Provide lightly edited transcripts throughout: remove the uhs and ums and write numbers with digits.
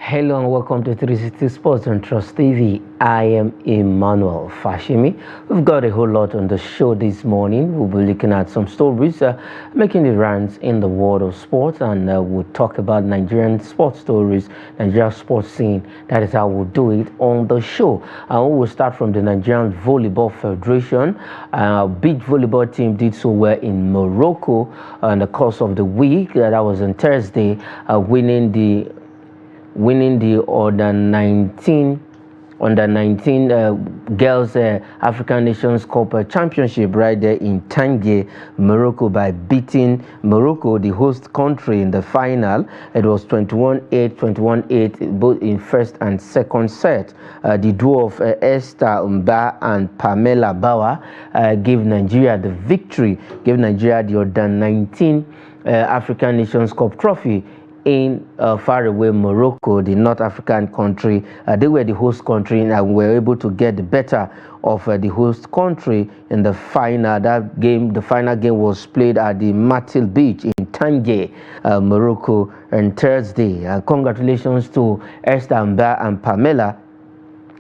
Hello and welcome to 360 Sports on Trust TV. I am Emmanuel Fashimi. We've got a whole lot on the show this morning. We'll be looking at some stories making the rounds in the world of sports, and we'll talk about Nigerian sports stories, Nigerian sports scene. That is how we'll do it on the show. And we will start from the Nigerian Volleyball Federation. Beach volleyball team did so well in Morocco in the course of the week. That was on Thursday, winning the under 19 girls African Nations Cup championship right there in Tangier, Morocco, by beating Morocco, the host country, in the final. It was 21-8, 21-8 both in first and second set. The duo of Esther Mba and Pamela Bauer gave Nigeria the victory, gave Nigeria the under 19 African Nations Cup trophy in faraway Morocco, the North African country. They were the host country and were able to get the better of the host country in the final. That game, the final game, was played at the Matil Beach in Tangier, Morocco, on Thursday. Congratulations to Esther Mba and Pamela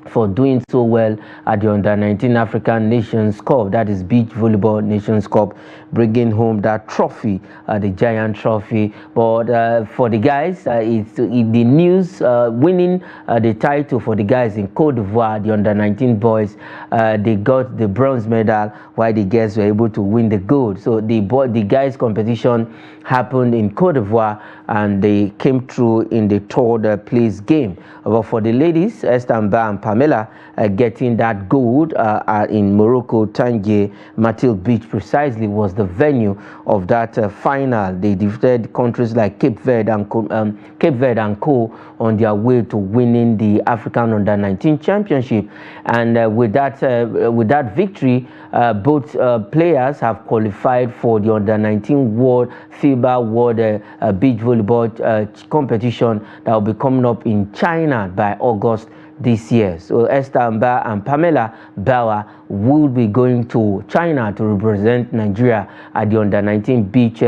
for doing so well at the Under-19 African Nations Cup, that is Beach Volleyball Nations Cup, bringing home that trophy, the giant trophy. But for the guys, it's the news, winning the title for the guys in Côte d'Ivoire, the Under-19 boys, they got the bronze medal, while the girls were able to win the gold. So the guys competition happened in Côte d'Ivoire, and they came through in the third place game. But for the ladies, Esther Mba and Pamela getting that gold in Morocco, Tangier, Matil Beach precisely was the venue of that final. They defeated countries like Cape Verde and Co on their way to winning the African Under-19 Championship. And with that victory, both players have qualified for the Under-19 World FIBA World Beach Volleyball competition that will be coming up in China by August this year. So Esther Mba and Pamela Bauer will be going to China to represent Nigeria at the Under-19 Beach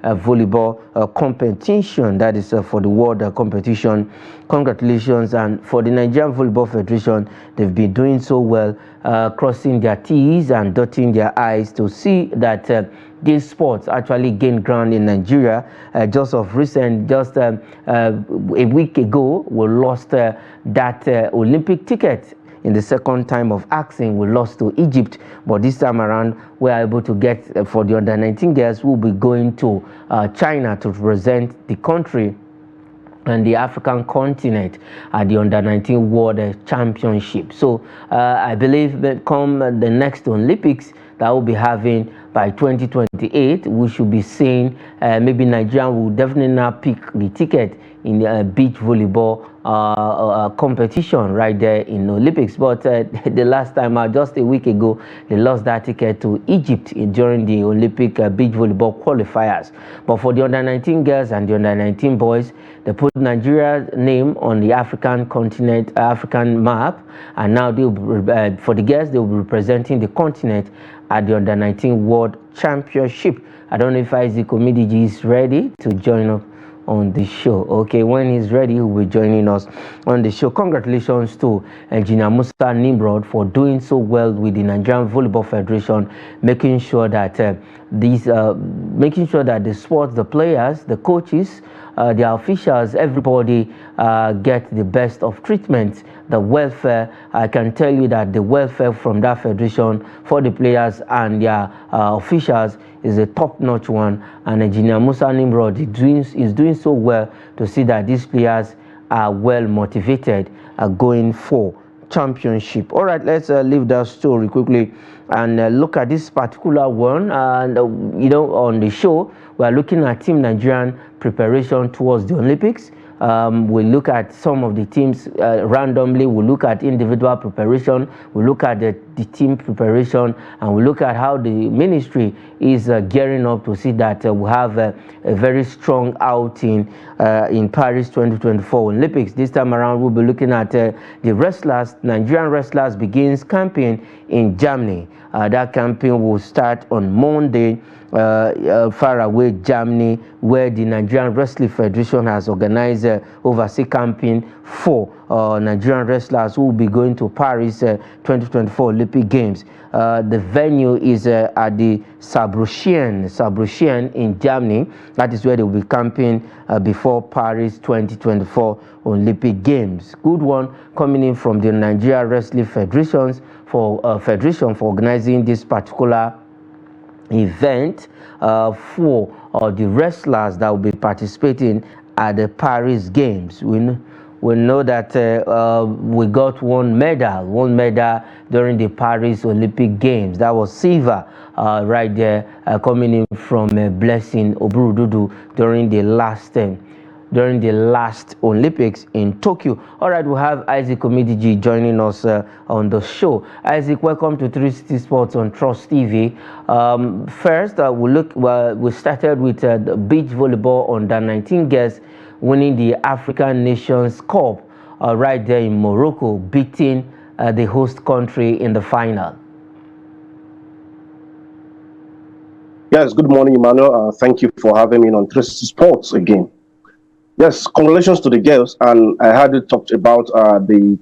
Volleyball competition. That is for the world competition. Congratulations. And for the Nigerian Volleyball Federation, they've been doing so well, crossing their T's and dotting their I's to see that these sports actually gain ground in Nigeria. Just a week ago, we lost that Olympic ticket. In the second time of asking, we lost to Egypt, but this time around, we are able to get for the Under-19 girls who will be going to China to represent the country and the African continent at the Under-19 World Championship. So I believe that come the next Olympics that we'll be having by 2028, we should be seeing maybe Nigeria will definitely now pick the ticket in the beach volleyball competition right there in the Olympics. But the last time, just a week ago, they lost that ticket to Egypt during the Olympic beach volleyball qualifiers. But for the Under-19 girls and the Under-19 boys, they put Nigeria's name on the African continent, African map, and now for the girls, they will be representing the continent at the Under-19 World Championship. I don't know if Isaac Omidiji is ready to join up on the show. Okay, when he's ready, he will be joining us on the show. Congratulations to Engineer Musa Nimrod for doing so well with the Nigerian Volleyball Federation, making sure that the sports, the players, the coaches, the officials, everybody get the best of treatment. The welfare, I can tell you that the welfare from that federation for the players and their officials is a top-notch one, and Engineer Musa Nimrod is doing so well to see that these players are well motivated going for championship. All right, let's leave that story quickly and look at this particular one. And on the show, we are looking at Team Nigerian preparation towards the Olympics. We look at some of the teams randomly. We look at individual preparation. We look at the the team preparation, and we look at how the ministry is gearing up to see that we have a very strong outing in Paris 2024 Olympics. This time around, we'll be looking at the wrestlers. Nigerian wrestlers begins camping in Germany. That camping will start on Monday. Far away Germany, where the Nigerian Wrestling Federation has organized oversea camping for Nigerian wrestlers who will be going to Paris 2024 Olympic Games. The venue is at the Saarbrucken in Germany. That is where they will be camping before Paris 2024 Olympic Games. Good one coming in from the Nigerian Wrestling Federations for organizing this particular event for the wrestlers that will be participating at the Paris Games. We know that we got one medal during the Paris Olympic Games. That was silver right there, coming in from Blessing Oburududu during the last Olympics in Tokyo. All right, we have Isaac Omidiji joining us on the show. Isaac, welcome to 360 Sports on Trust TV. First, we started with the beach volleyball under 19 girls winning the African Nations Cup right there in Morocco, beating the host country in the final. Yes, good morning, Emmanuel. Thank you for having me on 360 Sports again. Yes, congratulations to the girls, and I had it talked about the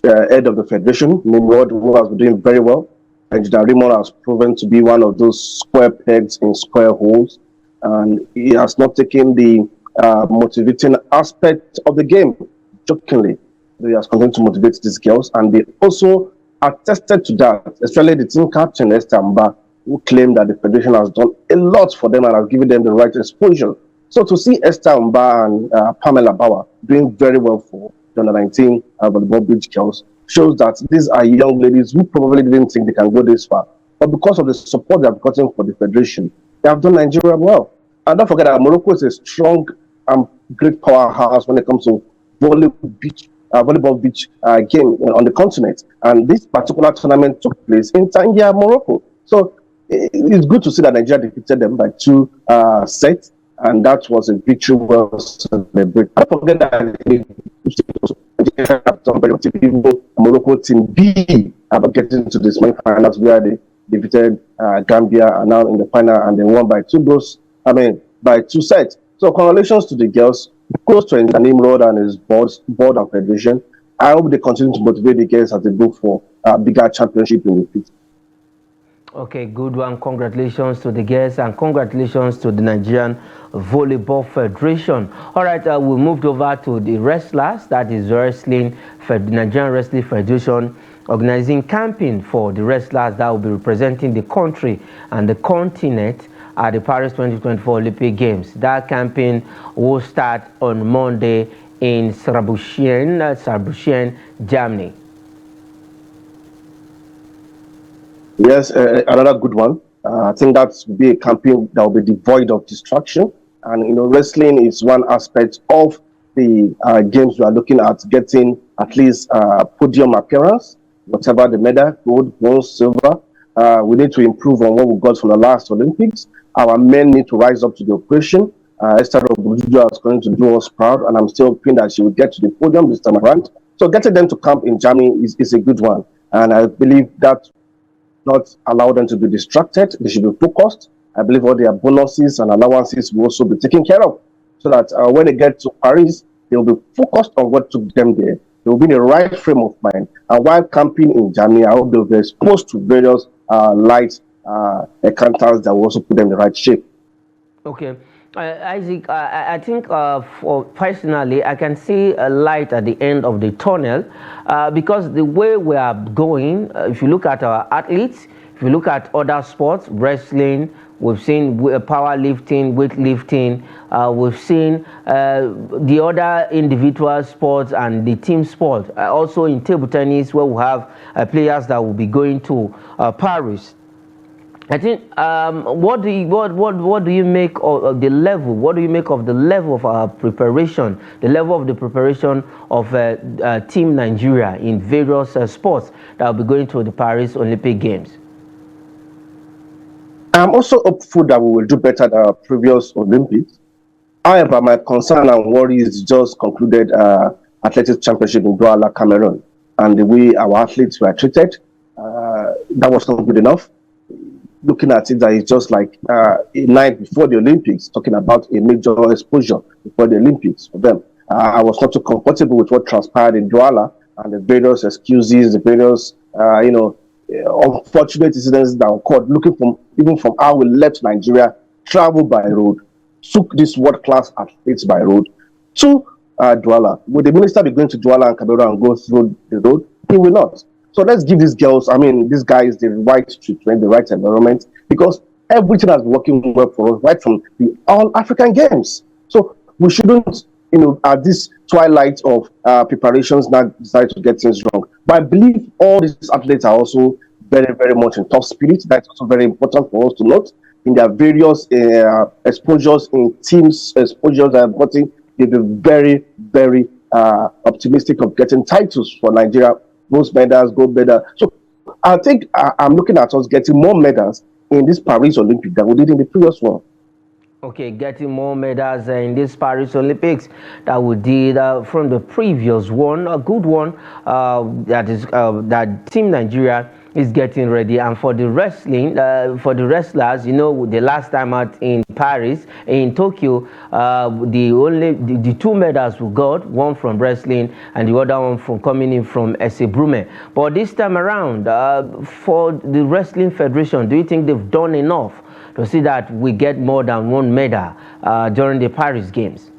head of the federation, Nimrod, who has been doing very well. And Raymond has proven to be one of those square pegs in square holes, and he has not taken the motivating aspect of the game jokingly. He has continued to motivate these girls, and they also attested to that, especially the team captain, Esther Mba, who claimed that the federation has done a lot for them and has given them the right exposure. So to see Esther Mba and Pamela Bauer doing very well for the under 19 volleyball beach girls shows that these are young ladies who probably didn't think they can go this far. But because of the support they have gotten for the federation, they have done Nigeria well. And don't forget that Morocco is a strong and great powerhouse when it comes to volleyball beach game on the continent. And this particular tournament took place in Tangier, Morocco. So it's good to see that Nigeria defeated them by 2 sets. And that was a victory well celebrated. I forget that Morocco team B about getting to the semi-finals where they defeated Gambia and now in the final, and they won by 2 sets. So congratulations to the girls. Close to Nimrod and his board and federation. I hope they continue to motivate the girls as they go for a bigger championship in the future. Okay, good one. Congratulations to the guests and congratulations to the Nigerian Volleyball Federation. All right, we moved over to the wrestlers. That is Nigerian Wrestling Federation organizing camping for the wrestlers that will be representing the country and the continent at the Paris 2024 Olympic Games. That camping will start on Monday in Saarbrucken, Germany. Yes, another good one. I think that will be a campaign that will be devoid of distraction. And, wrestling is one aspect of the games we are looking at getting at least podium appearance, whatever the medal, gold, bronze, silver. We need to improve on what we got from the last Olympics. Our men need to rise up to the occasion. Esther Oburududu is going to do us proud, and I'm still hoping that she will get to the podium this time around. So getting them to camp in Germany is a good one. And I believe that not allow them to be distracted. They should be focused. I believe all their bonuses and allowances will also be taken care of, so that when they get to Paris, they will be focused on what took them there. They will be in the right frame of mind. And while camping in Germany, I hope they will be exposed to various light encounters that will also put them in the right shape. Okay. Isaac, I think for personally, I can see a light at the end of the tunnel because the way we are going, if you look at our athletes, if you look at other sports, wrestling, we've seen powerlifting, weightlifting, we've seen the other individual sports and the team sport. Also in table tennis, where we have players that will be going to Paris. I think what do you make of the level? What do you make of the level of our preparation? The level of the preparation of Team Nigeria in various sports that will be going to the Paris Olympic Games. I'm also hopeful that we will do better than our previous Olympics. However, my concern and worry is just concluded athletics championship in Douala, Cameroon, and the way our athletes were treated, that was not good enough. Looking at it, that it's just like a night before the Olympics, talking about a major exposure before the Olympics for them. I was not too comfortable with what transpired in Douala and the various excuses, the various, unfortunate incidents that occurred. Looking from even from how we left Nigeria, traveled by road, took these world-class athletes by road to Douala. Will the minister be going to Douala and Cameroon and go through the road? He will not. So let's give these girls, these guys, the right treatment, the right environment, because everything has been working well for us right from the All African Games. So we shouldn't, at this twilight of preparations, now decide to get things wrong. But I believe all these athletes are also very, very much in top spirit. That's also very important for us to note. In their various exposures in teams, exposures that have gotten, they've been very, very optimistic of getting titles for Nigeria. Most medals, gold medal. So I think I'm looking at us getting more medals in this Paris Olympic than we did in the previous one. Okay, getting more medals in this Paris Olympics that we did from the previous one, a good one that Team Nigeria is getting ready. And for the wrestling, for the wrestlers, the last time out in Paris, in Tokyo, the two medals we got, one from wrestling and the other one from coming in from Saarbrucken. But this time around, for the Wrestling Federation, do you think they've done enough to see that we get more than one medal during the Paris Games?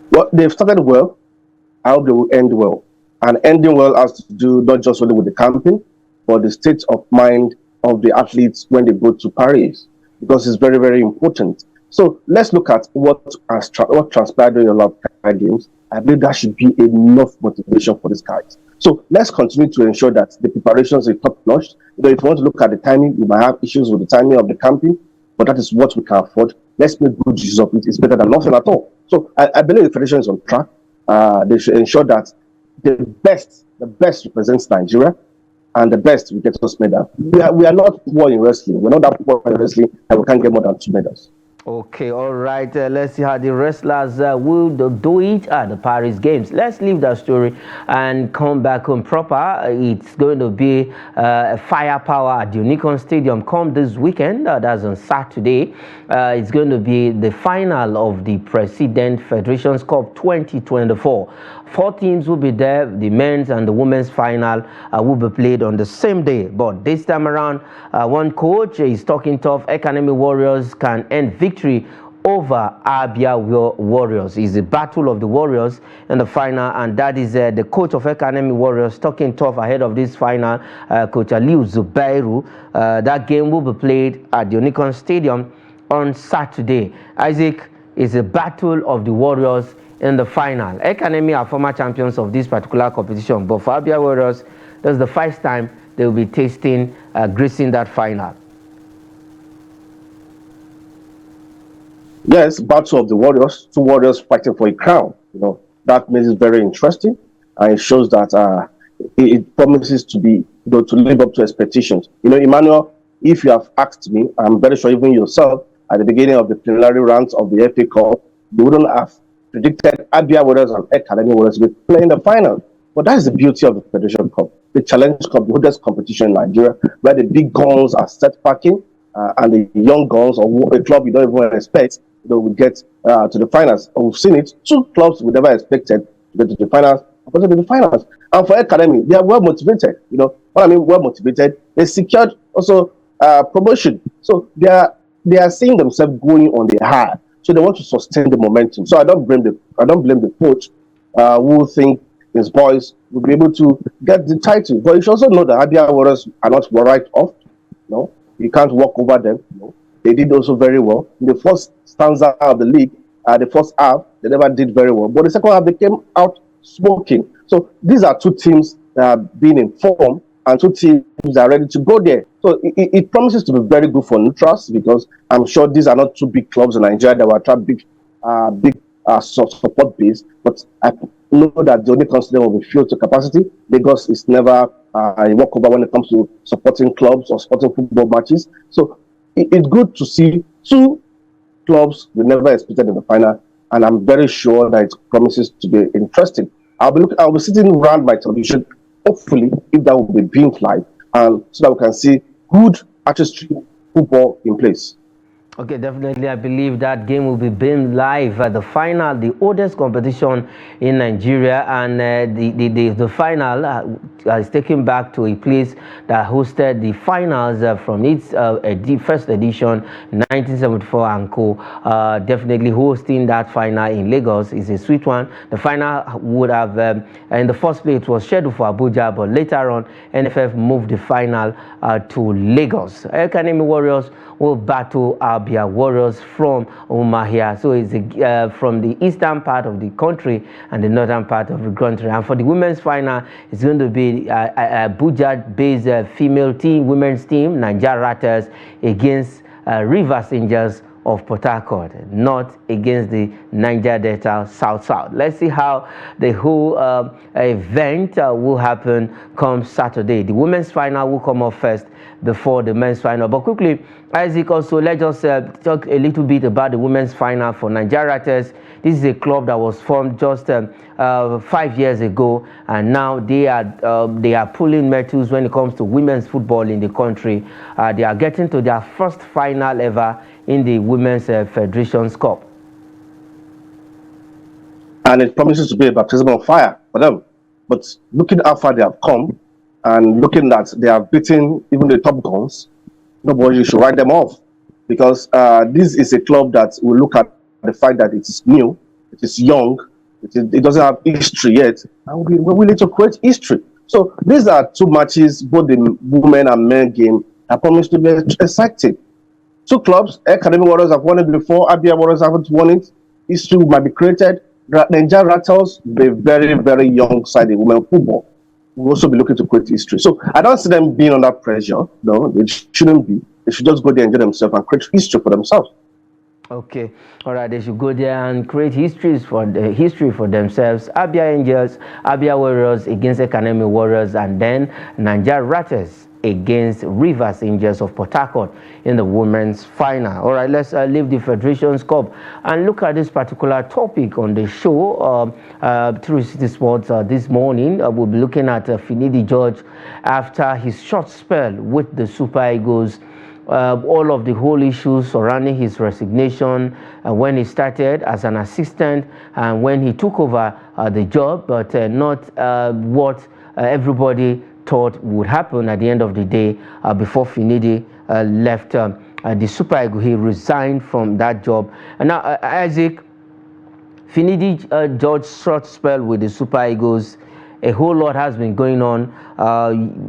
Well, they've started well. I hope they will end well. And ending well has to do not just only with the camping, but the state of mind of the athletes when they go to Paris, because it's very, very important. So let's look at what transpired during the Olympic Games. I believe that should be enough motivation for these guys. So let's continue to ensure that the preparations are top notch. If you want to look at the timing, you might have issues with the timing of the camping, but that is what we can afford. Let's make good use of it. It's better than nothing at all. So I believe the federation is on track. They should ensure that the best represents Nigeria, and the best will get us medal. We are not poor in wrestling. We're not that poor in wrestling, and we can't get more than 2 medals. Okay, all right. Let's see how the wrestlers will do it at the Paris Games. Let's leave that story and come back home proper. It's going to be a firepower at the Unicon Stadium come this weekend. That's on Saturday. It's going to be the final of the President Federations Cup 2024. 4 teams will be there. The men's and the women's final will be played on the same day. But this time around, one coach is talking tough. Academy Warriors can end victory over Abia Warriors. It's the battle of the Warriors in the final, and that is the coach of Academy Warriors talking tough ahead of this final, Coach Aliu Zubairu. That game will be played at the Unicon Stadium on Saturday. Isaac, is a battle of the Warriors in the final. Academy are former champions of this particular competition, but for Abia Warriors, that's the first time they will be gracing that final. Yes, battle of the Warriors, 2 warriors fighting for a crown. That makes it very interesting, and it shows that it promises to be, to live up to expectations. Emmanuel, if you have asked me, I'm very sure even yourself, at the beginning of the preliminary rounds of the FA Cup, you wouldn't have predicted Abia Warriors and Academy Warriors will play in the final. But that is the beauty of the Federation Cup, the Challenge Cup, the oldest competition in Nigeria, where the big guns are set packing, and the young guns, or a club you don't even expect, will get to the finals. We've seen it. 2 clubs we never expected to get to the finals, to the finals. And for Academy, they are well motivated. What I mean, well motivated. They secured also promotion, so they are seeing themselves going on the high. So they want to sustain the momentum. So I don't blame the coach who think his boys will be able to get the title. But you should also know that Abia Warriors are not right off. You can't walk over them. They did also very well. In the first stanza of the league, the first half, they never did very well. But the second half, they came out smoking. So these are 2 teams that have been in form, and two teams are ready to go there. So it promises to be very good for neutrals, because I'm sure these are not two big clubs in Nigeria that will attract big support base. But I know that the only consider will be filled to capacity. Lagos is never a walkover when it comes to supporting clubs or supporting football matches. So it's good to see two clubs we never expected in the final, and I'm very sure that it promises to be interesting. I'll be sitting around my television, hopefully, if that will be beamed live, and so that we can see good artistry football in place. Okay, definitely. I believe that game will be beamed live at the final, the oldest competition in Nigeria, and the final is taken back to a place that hosted the finals from its first edition, 1974 and co. Definitely hosting that final in Lagos is a sweet one. The final would have, in the first place, it was scheduled for Abuja, but later on, NFF moved the final to Lagos. Academy Warriors will battle Abia Warriors from Umahia. So it's from the eastern part of the country and the northern part of the country. And for the women's final, it's going to be Abuja-based female team, women's team, Niger Ratters, against Rivers Angels of Port Harcourt, not against the Niger Delta South. Let's see how the whole event will happen come Saturday. The women's final will come up first before the men's final. But quickly, Isaac, also let's just talk a little bit about the women's final for Niger Ratters. This is a club that was formed just 5 years ago, and now they are pulling medals when it comes to women's football in the country. They are getting to their first final ever in the Women's Federation's Cup. And it promises to be a baptism of fire for them. But looking how far they have come, and looking that they have beaten even the top guns, nobody should write them off. Because this is a club that will look at the fact that it is new, it is young, it doesn't have history yet, and we're willing to create history. So these are two matches, both the women and men game, that promise to be exciting. Two clubs, Academy Warriors have won it before, Abia Warriors haven't won it. History might be created. Niger Rattles, be very, very young side in women football. We'll also be looking to create history. So I don't see them being under pressure. No, they shouldn't be. They should just go there and enjoy themselves and create history for themselves. Okay, all right. They should go there and create history for themselves. Abia Angels, Abia Warriors against Academy Warriors, and then Niger Ratters against Rivers Angels of Port Harcourt in the women's final. All right, let's leave the Federation's Cup and look at this particular topic on the show. Through City Sports this morning, we'll be looking at Finidi George after his short spell with the Super Eagles. All of the whole issues surrounding his resignation when he started as an assistant and when he took over the job, but not what everybody thought would happen at the end of the day. Before Finidi left the Super Eagles, he resigned from that job. And now, Isaac, Finidi George's short spell with the Super Eagles, a whole lot has been going on.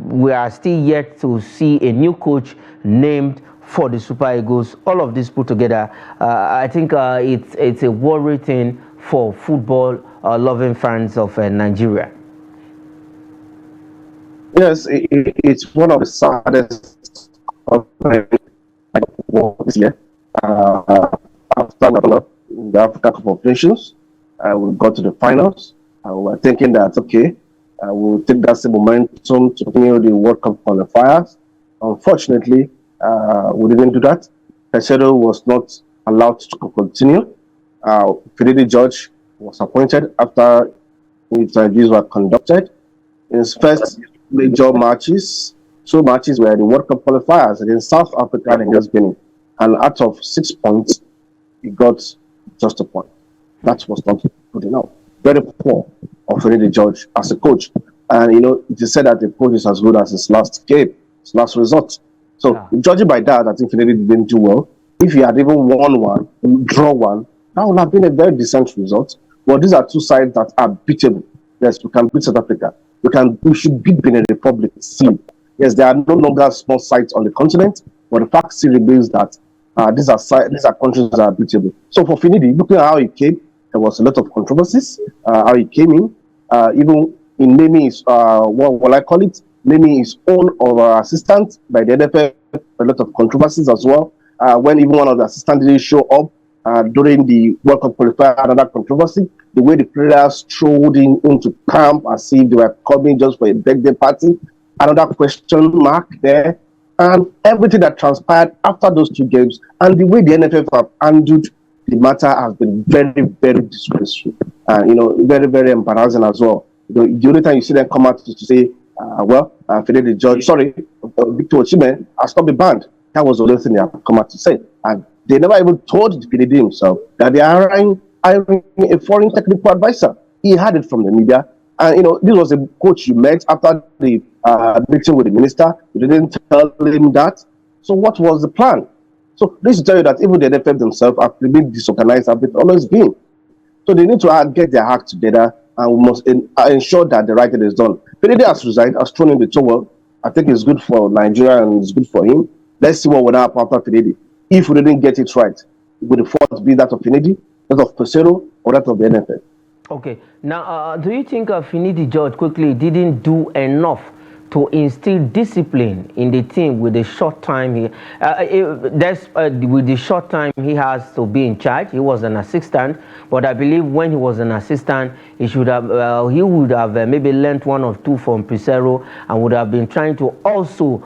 We are still yet to see a new coach named for the Super Eagles. All of this put together, I think it's a worry thing for football loving fans of Nigeria. Yes, it's one of the saddest of this year. After the Africa Cup of Nations, we got to the finals. We were thinking that, okay, we'll take that same momentum to continue the World Cup qualifiers. Unfortunately, we didn't do that. Pesedo was not allowed to continue. Finidi George was appointed after interviews were conducted. In his first major matches, 2 matches were the World Cup qualifiers against South Africa and against Benin. And out of 6 points, he got just a point. That was not good enough. Very poor of Finidi George as a coach. And, it is said that the coach is as good as his last game, his last result. So, judging by that, I think Finidi didn't do well. If he had even won one, draw one, that would have been a very decent result. Well, these are 2 sides that are beatable. Yes, we can beat South Africa. We should beat Benin Republic. See, yes, there are no longer small sites on the continent, but the fact still remains that these are countries that are beatable. So for Finidi, looking at how he came, there was a lot of controversies. How he came in, even in naming his what will I call it, naming his own assistant by the NFF, a lot of controversies as well. When even one of the assistants didn't show up during the World Cup qualifier, another controversy. The way the players strolled into camp as if they were coming just for a birthday party, another question mark there. And everything that transpired after those two games and the way the NFF have handled the matter has been very, very disgraceful. And, very, very embarrassing as well. The only time you see them come out to say, Fede George, sorry, Victor Osimhen has not been banned. That was the only thing they have come out to say. And they never even told Fede himself that they are hiring a foreign technical advisor. He had it from the media. And, this was a coach you met after the meeting with the minister. You didn't tell him that. So what was the plan? So this to tell you that even the NFF themselves have been disorganized, have been always been. So they need to get their act together, and we must ensure that the right thing is done. Fede has resigned, has thrown in the towel. I think it's good for Nigeria and it's good for him. Let's see what will happen after Fede. If we didn't get it right, would the fault be that of Fede, that of Pesero, or that of the NFF? Okay. Now, do you think Finidi George quickly didn't do enough to instill discipline in the team with the short time with the short time he has to be in charge? He was an assistant, but I believe when he was an assistant, he would have maybe learned one or two from Pesero and would have been trying to also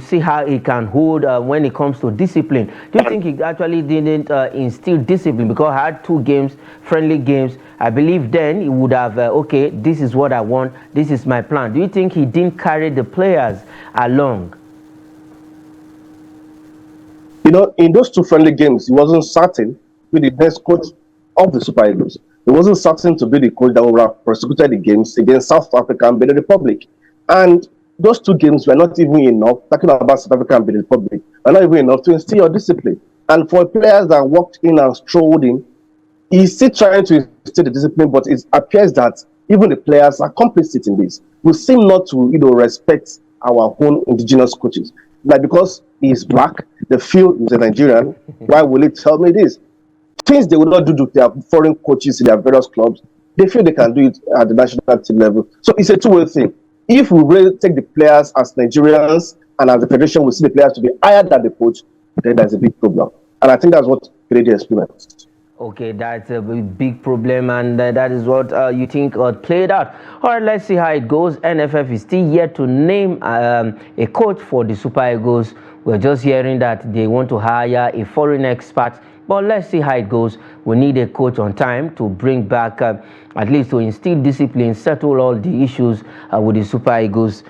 see how he can hold when it comes to discipline. Do you think he actually didn't instill discipline? Because I had 2 games, friendly games. I believe then he would have, okay, this is what I want, this is my plan. Do you think he didn't carry the players along? In those 2 friendly games, he wasn't certain to be the next coach of the Super Eagles. He wasn't certain to be the coach that would have prosecuted the games against South Africa and Benin Republic. And those 2 games were not even enough, talking about South Africa and Benin Republic, were not even enough to instill your discipline. And for players that walked in and strolled in, he's still trying to instill the discipline, but it appears that even the players are complicit in this. We seem not to, respect our own indigenous coaches. Like, because he's black, they feel he's a Nigerian. Why will he tell me this? Things they will not do to their foreign coaches in their various clubs, they feel they can do it at the national team level. So it's a two-way thing. If we really take the players as Nigerians and as the federation, we see the players to be higher than the coach, then there's a big problem. And I think that's what Fede experienced. Okay, that's a big problem, and that is what you think played out. All right, let's see how it goes. NFF is still yet to name a coach for the Super Eagles. We're just hearing that they want to hire a foreign expert, but let's see how it goes. We need a coach on time to bring back, at least to instill discipline, settle all the issues with the Super Eagles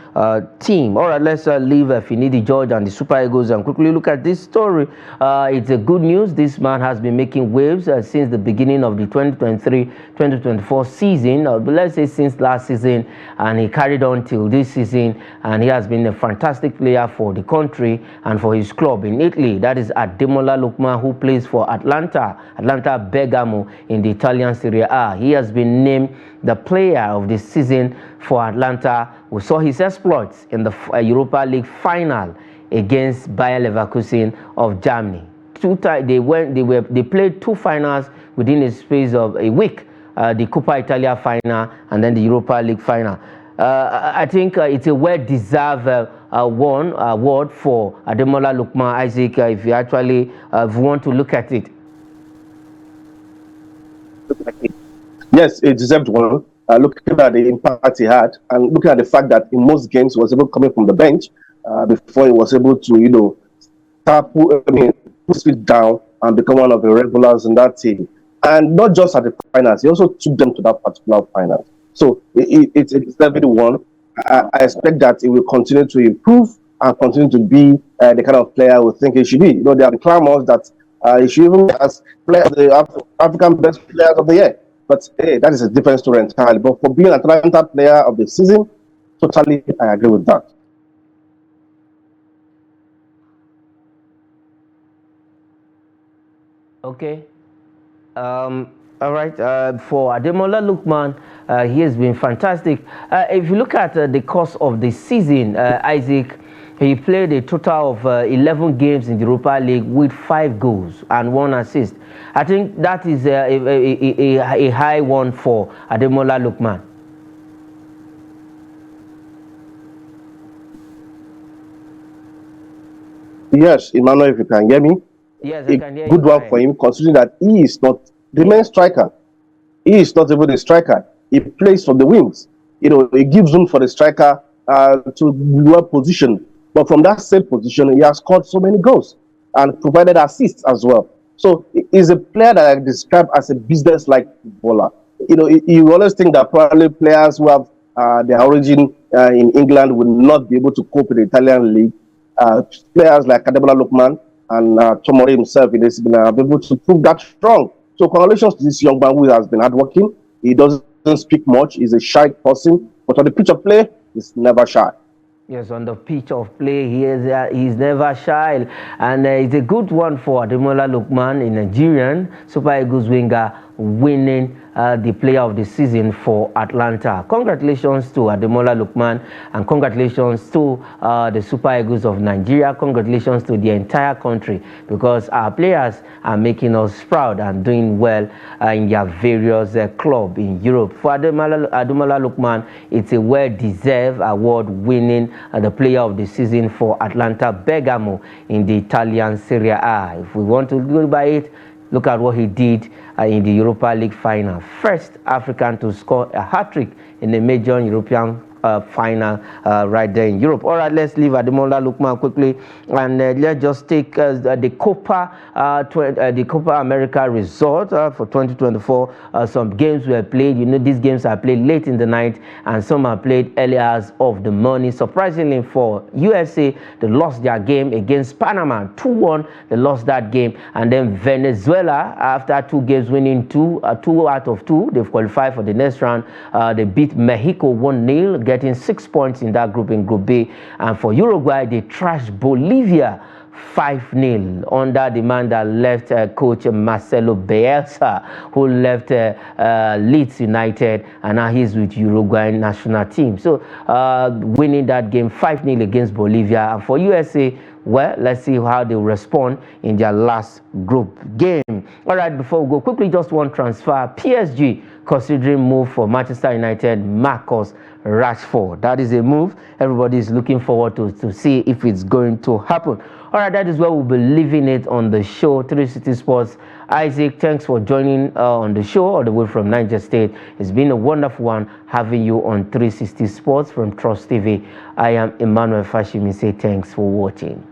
team. All right, let's leave Finidi George and the Super Eagles and quickly look at this story. It's a good news. This man has been making waves since the beginning of the 2023-2024 season, but let's say since last season, and he carried on till this season, and he has been a fantastic player for the country and for his club in Italy. That is Ademola Lookman, who plays for Atlanta Bergamo in the Italian Serie A. He has been named the player of the season for Atlanta. We saw his exploits in the Europa League final against Bayer Leverkusen of Germany. They played 2 finals within a space of a week, the Coppa Italia final and then the Europa League final. I think it's a well-deserved award for Ademola Lookman, Isaac, if you actually want to look at it. Yes, it deserved one. Looking at the impact he had, and looking at the fact that in most games he was able to come in from the bench before he was able to, put his feet down and become one of the regulars in that team. And not just at the finals, he also took them to that particular final. So it's a deserved one. I expect that it will continue to improve and continue to be the kind of player we think he should be. There are clamors that he should even be as the African best players of the year. But hey, that is a different story entirely. But for being an Atlanta player of the season, totally I agree with that. Okay. All right. For Ademola Lookman, he has been fantastic. If you look at the course of the season, Isaac, he played a total of 11 games in the Europa League with 5 goals and 1 assist. I think that is a high one for Ademola Lookman. Yes, Emmanuel, if you can hear me, Yes, I a can hear you. good Go one for ahead. him, considering that he is not the main striker. He is not even a striker. He plays from the wings. He gives room for the striker to well position. But from that same position, he has scored so many goals and provided assists as well. So he's a player that I describe as a business-like footballer. You always think that probably players who have their origin in England will not be able to cope with the Italian league. Players like Ademola Lookman and Tomori himself in AC Milan have been able to prove that strong. So congratulations to this young man who has been hardworking. He doesn't speak much. He's a shy person, but on the pitch of play, he's never shy. Yes, on the pitch of play, he's never shy, and it's a good one for Ademola Lookman, a Nigerian Super Eagles winger, winning the player of the season for Atlanta. Congratulations to Ademola Lookman, and congratulations to the Super Eagles of Nigeria. Congratulations to the entire country, because our players are making us proud and doing well in their various clubs in Europe. For Ademola Lookman, it's a well-deserved award, winning the player of the season for Atlanta Bergamo in the Italian Serie A. If we want to go by it, look at what he did in the Europa League final. First African to score a hat-trick in a major European final right there in Europe. All right, let's leave Ademola Lookman quickly, and let's just take the Copa America result for 2024. Some games were played. These games are played late in the night, and some are played early hours of the morning. Surprisingly for USA, they lost their game against Panama 2-1. They lost that game, and then Venezuela, after 2 games winning 2 out of 2, they've qualified for the next round. They beat Mexico 1-0, getting 6 points in that group, in Group B. And for Uruguay, they trashed Bolivia 5-0 under the man that left coach Marcelo Bielsa, who left Leeds United, and now he's with Uruguay national team. So winning that game 5-0 against Bolivia. And for USA, well, let's see how they respond in their last group game. All right, before we go, quickly, just one transfer. PSG considering move for Manchester United, Marcus Rashford. That is a move everybody is looking forward to see if it's going to happen. All right, that is where we'll be leaving it on the show, 360 Sports. Isaac, thanks for joining on the show all the way from Niger State. It's been a wonderful one having you on 360 Sports from Trust TV. I am Emmanuel Fashimi. Say thanks for watching.